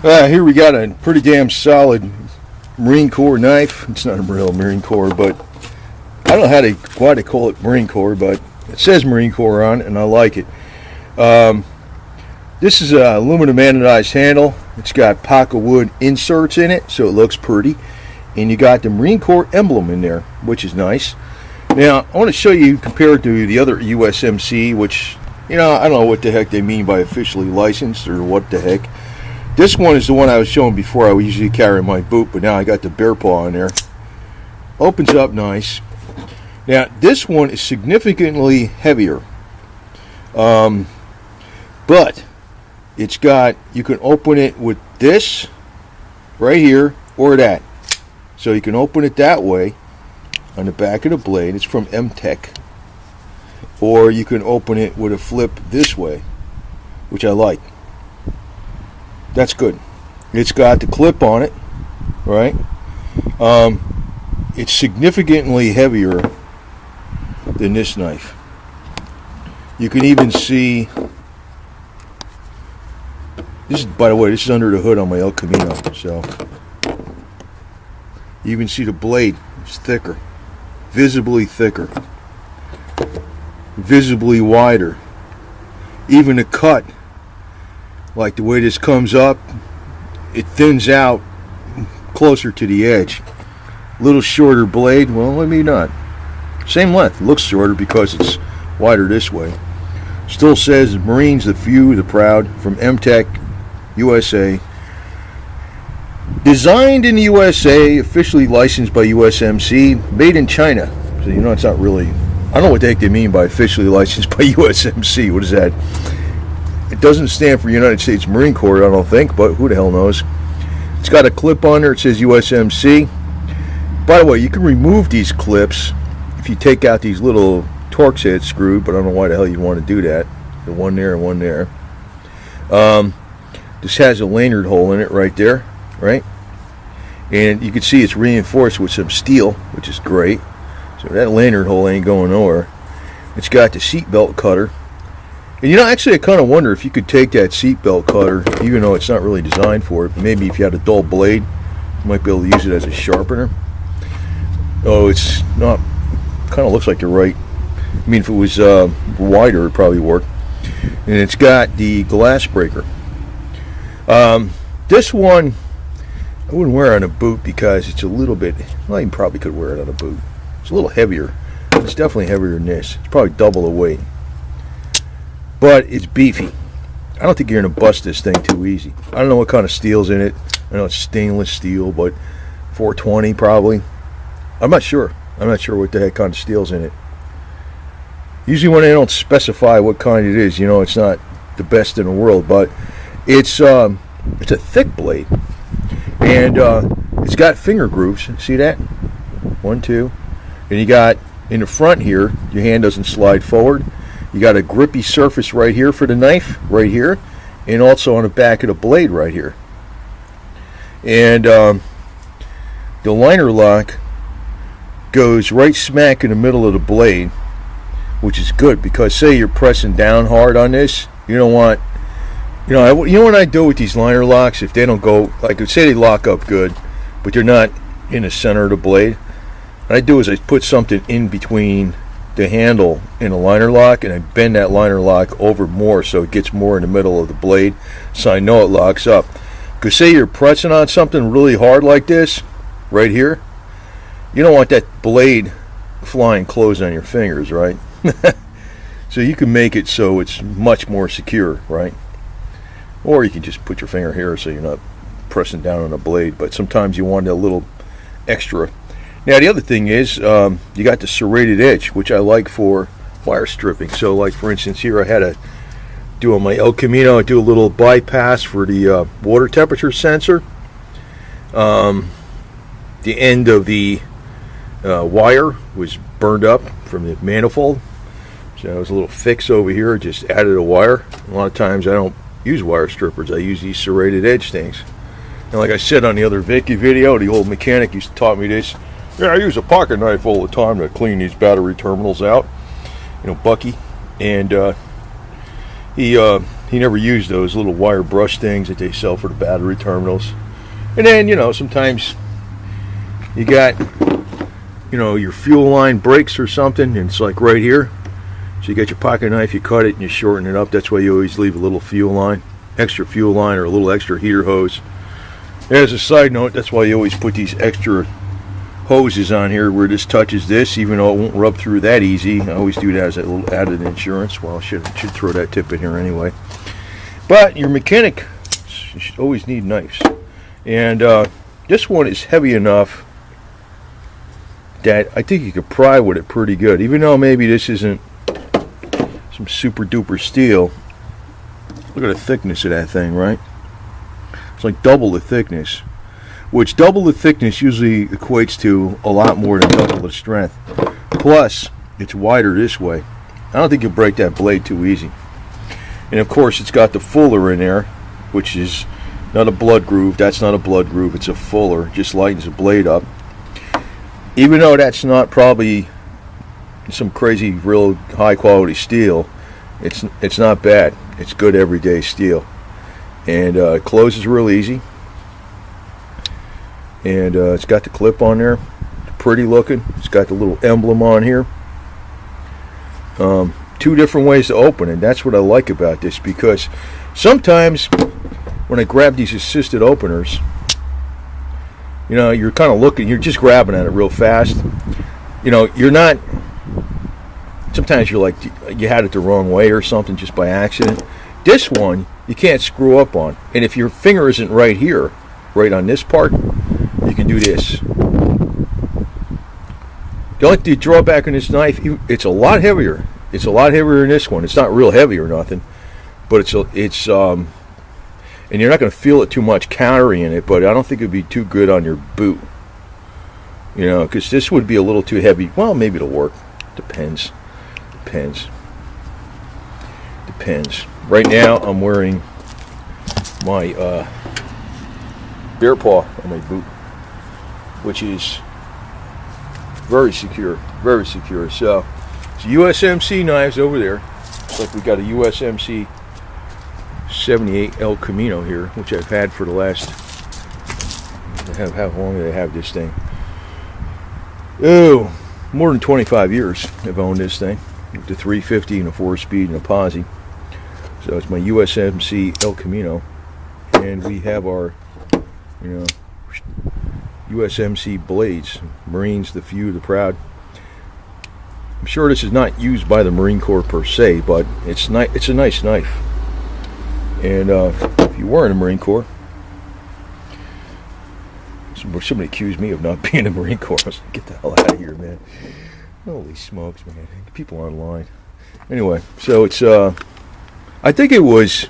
Here we got a pretty damn solid Marine Corps knife. It's not a real Marine Corps, but I don't know why they call it Marine Corps, but it says Marine Corps on it, and I like it. This is an aluminum anodized handle. It's got pocket wood inserts in it, so it looks pretty. And you got the Marine Corps emblem in there, which is nice. Now, I want to show you compared to the other USMC, which, I don't know what the heck they mean by officially licensed or what the heck. This one is the one I was showing before. I would usually carry in my boot, but now I got the bear paw in there. Opens up nice. Now, this one is significantly heavier. But it's got, you can open it with this right here or that. So you can open it that way on the back of the blade. It's from M-Tech. Or you can open it with a flip this way, which I like. That's good. It's got the clip on it, right? It's significantly heavier than this knife. You can even see, this is, by the way, this is under the hood on my El Camino, so you even see the blade is thicker, visibly thicker, visibly wider. Even the cut, like the way this comes up, it thins out closer to the edge. Little shorter blade, well, maybe not. Same length, looks shorter because it's wider this way. Still says Marines, the few, the proud, from M-Tech, USA. Designed in the USA, officially licensed by USMC, made in China. So it's not really, I don't know what the heck they mean by officially licensed by USMC. What is that? It doesn't stand for United States Marine Corps, I don't think, but who the hell knows. It's got a clip on there, it says USMC. By the way, you can remove these clips if you take out these little Torx head screw, but I don't know why the hell you want to do that. The one there and one there. This has a lanyard hole in it right there, right? And you can see it's reinforced with some steel, which is great. So that lanyard hole ain't going nowhere. It's got the seat belt cutter. And actually I kind of wonder if you could take that seat belt cutter, even though it's not really designed for it, but maybe if you had a dull blade, you might be able to use it as a sharpener. Oh, it's not, kind of looks like you're right. I mean, if it was wider, it'd probably work. And it's got the glass breaker. This one, I wouldn't wear on a boot because it's a little bit, well, you probably could wear it on a boot. It's a little heavier. It's definitely heavier than this. It's probably double the weight. But it's beefy. I don't think you're going to bust this thing too easy. I don't know what kind of steel's in it. I know it's stainless steel, but 420 probably. I'm not sure. I'm not sure what the heck kind of steel's in it. Usually when they don't specify what kind it is, it's not the best in the world, but it's a thick blade. And it's got finger grooves. See that? 1, 2. And you got, in the front here, your hand doesn't slide forward. You got a grippy surface right here for the knife, right here, and also on the back of the blade right here. And the liner lock goes right smack in the middle of the blade, which is good because say you're pressing down hard on this, you don't want, what I do with these liner locks, if they don't go, like say they lock up good, but they're not in the center of the blade, what I do is I put something in between the handle in a liner lock and I bend that liner lock over more so it gets more in the middle of the blade so I know it locks up. Because say you're pressing on something really hard like this right here, you don't want that blade flying close on your fingers, right? So you can make it so it's much more secure, right? Or you can just put your finger here so you're not pressing down on a blade, but sometimes you want a little extra. Now the other thing is you got the serrated edge, which I like for wire stripping. So like for instance here I had to do on my El Camino, I do a little bypass for the water temperature sensor. The end of the wire was burned up from the manifold, so there was a little fix over here, just added a wire. A lot of times I don't use wire strippers, I use these serrated edge things. And like I said on the other Vicky video, the old mechanic used to taught me this. Yeah, I use a pocket knife all the time to clean these battery terminals out, Bucky. And he he never used those little wire brush things that they sell for the battery terminals. And then, you know, sometimes you got, you know, your fuel line breaks or something, and it's like right here. So you got your pocket knife, you cut it and you shorten it up. That's why you always leave a little fuel line, extra fuel line, or a little extra heater hose. As a side note, that's why you always put these extra hoses on here where this touches this, even though it won't rub through that easy. I always do that as a little added insurance. Well, I should throw that tip in here anyway. But your mechanic should always need knives. And this one is heavy enough that I think you could pry with it pretty good. Even though maybe this isn't some super duper steel. Look at the thickness of that thing, right? It's like double the thickness. Which double the thickness usually equates to a lot more than double the strength. Plus, it's wider this way. I don't think you'll break that blade too easy. And of course, it's got the fuller in there, which is not a blood groove. That's not a blood groove. It's a fuller. Just lightens the blade up. Even though that's not probably some crazy, real high quality steel, it's not bad. It's good everyday steel. And it closes real easy. And it's got the clip on there, pretty looking. It's got the little emblem on here. Two different ways to open it. That's what I like about this, because sometimes when I grab these assisted openers, you know, you're kind of looking, you're just grabbing at it real fast. You know, you're not, sometimes you're like, you had it the wrong way or something just by accident. This one, you can't screw up on. And if your finger isn't right here, right on this part, you can do this. The only drawback on this knife, it's a lot heavier. It's a lot heavier than this one. It's not real heavy or nothing, but and you're not going to feel it too much carrying it, but I don't think it would be too good on your boot. You know, because this would be a little too heavy. Well, maybe it'll work. Depends. Right now, I'm wearing my bear paw on my boot, which is very secure. So it's USMC knives over there. It's like we got a USMC 78 El Camino here, which I've had for the last, how long did I have this thing? Oh, more than 25 years I've owned this thing. The 350 and a 4-speed and a posi. So it's my USMC El Camino. And we have our, you know, USMC blades. Marines, the few, the proud. I'm sure this is not used by the Marine Corps per se, but it's a nice knife. And if you were in the Marine Corps, somebody accused me of not being in the Marine Corps. I was like, get the hell out of here, man. Holy smokes, man. People online. Anyway, so it's, I think it's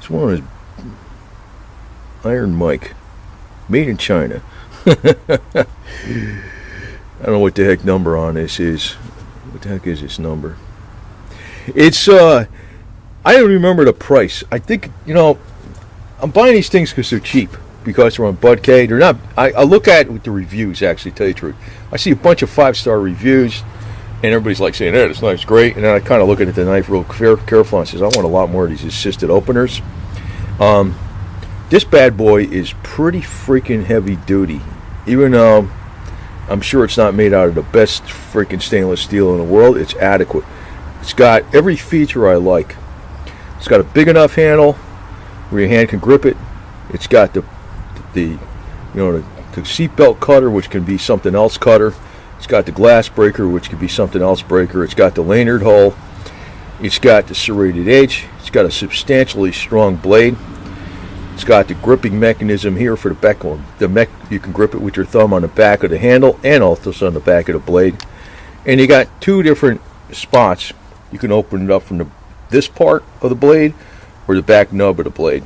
one of those Iron Mike, made in China. I don't know what the heck number on this is. What the heck is this number? It's, I don't remember the price. I think, you know, I'm buying these things because they're cheap. Because they're on Budk. They're not. I look at it with the reviews, actually, to tell you the truth. I see a bunch of 5-star reviews, and everybody's like saying, hey, this knife's great. And then I kind of look at the knife real careful and says, I want a lot more of these assisted openers. This bad boy is pretty freaking heavy duty. Even though I'm sure it's not made out of the best freaking stainless steel in the world, it's adequate. It's got every feature I like. It's got a big enough handle where your hand can grip it. It's got the seatbelt cutter, which can be something else cutter. It's got the glass breaker, which can be something else breaker. It's got the lanyard hole. It's got the serrated edge. It's got a substantially strong blade. It's got the gripping mechanism here for the back. You can grip it with your thumb on the back of the handle and also on the back of the blade. And you got two different spots. You can open it up from this part of the blade or the back nub of the blade.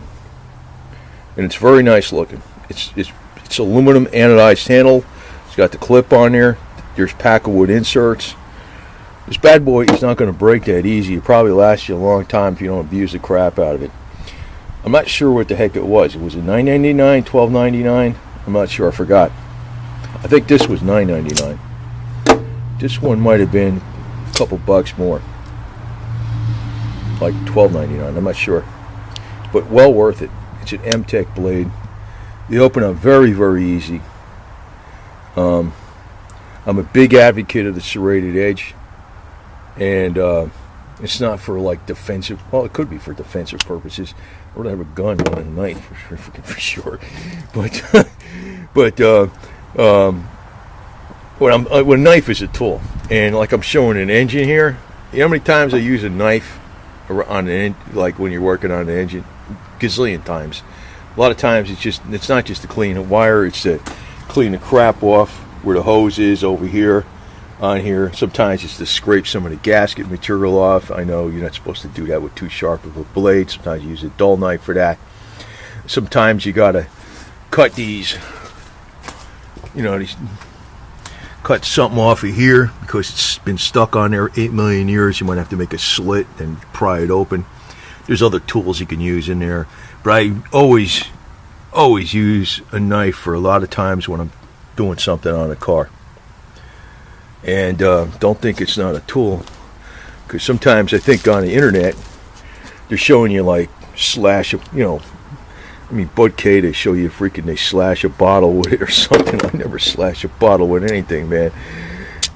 And it's very nice looking. It's aluminum anodized handle. It's got the clip on there. There's pack-a-wood inserts. This bad boy is not going to break that easy. It probably lasts you a long time if you don't abuse the crap out of it. I'm not sure what the heck it was. It was $9.99, $12.99. I'm not sure. I forgot. I think this was $9.99. This one might have been a couple bucks more. like $12.99. I'm not sure, but well worth it. It's an M-Tech blade. They open up very, very easy. I'm a big advocate of the serrated edge, and it's not for like defensive. Well, it could be for defensive purposes. I would have a gun and a knife for sure, but when a knife is a tool, and like I'm showing an engine here. You know how many times I use a knife on like when you're working on an engine? Gazillion times. A lot of times it's not just to clean a wire, it's to clean the crap off where the hose is over here, on here. Sometimes it's to scrape some of the gasket material off. I know you're not supposed to do that with too sharp of a blade. Sometimes you use a dull knife for that. Sometimes you gotta cut these, cut something off of here because it's been stuck on there 8 million years. You might have to make a slit and pry it open. There's other tools you can use in there, but I always use a knife for a lot of times when I'm doing something on a car. And don't think it's not a tool, because sometimes I think on the internet they're showing you like slash, Bud K, they show you they slash a bottle with it or something. I never slash a bottle with anything, man.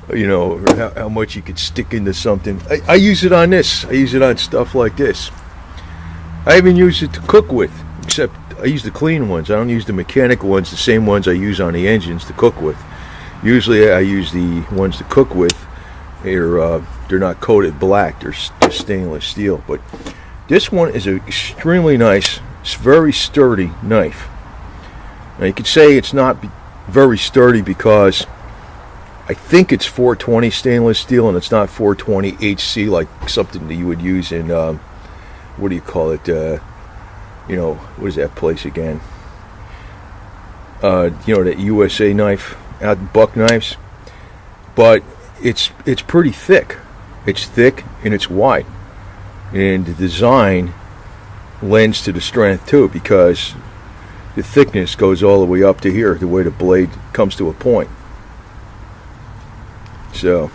Or how much you could stick into something. I use it on this. I use it on stuff like this. I even use it to cook with, except I use the clean ones. I don't use the mechanical ones, the same ones I use on the engines to cook with. Usually I use the ones to cook with. They're not coated black, they're stainless steel. But this one is an extremely nice, very sturdy knife. Now you could say it's not very sturdy because I think it's 420 stainless steel and it's not 420 HC like something that you would use in what do you call it? What is that place again? That USA knife, out buck knives. But it's pretty thick. It's thick and it's wide, and the design lends to the strength too, because the thickness goes all the way up to here, the way the blade comes to a point. So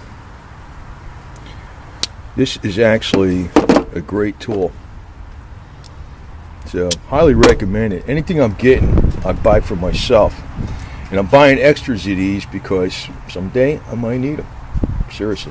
this is actually a great tool. So highly recommend it. Anything I'm getting, I buy for myself, and I'm buying extras of these because someday I might need them. Seriously.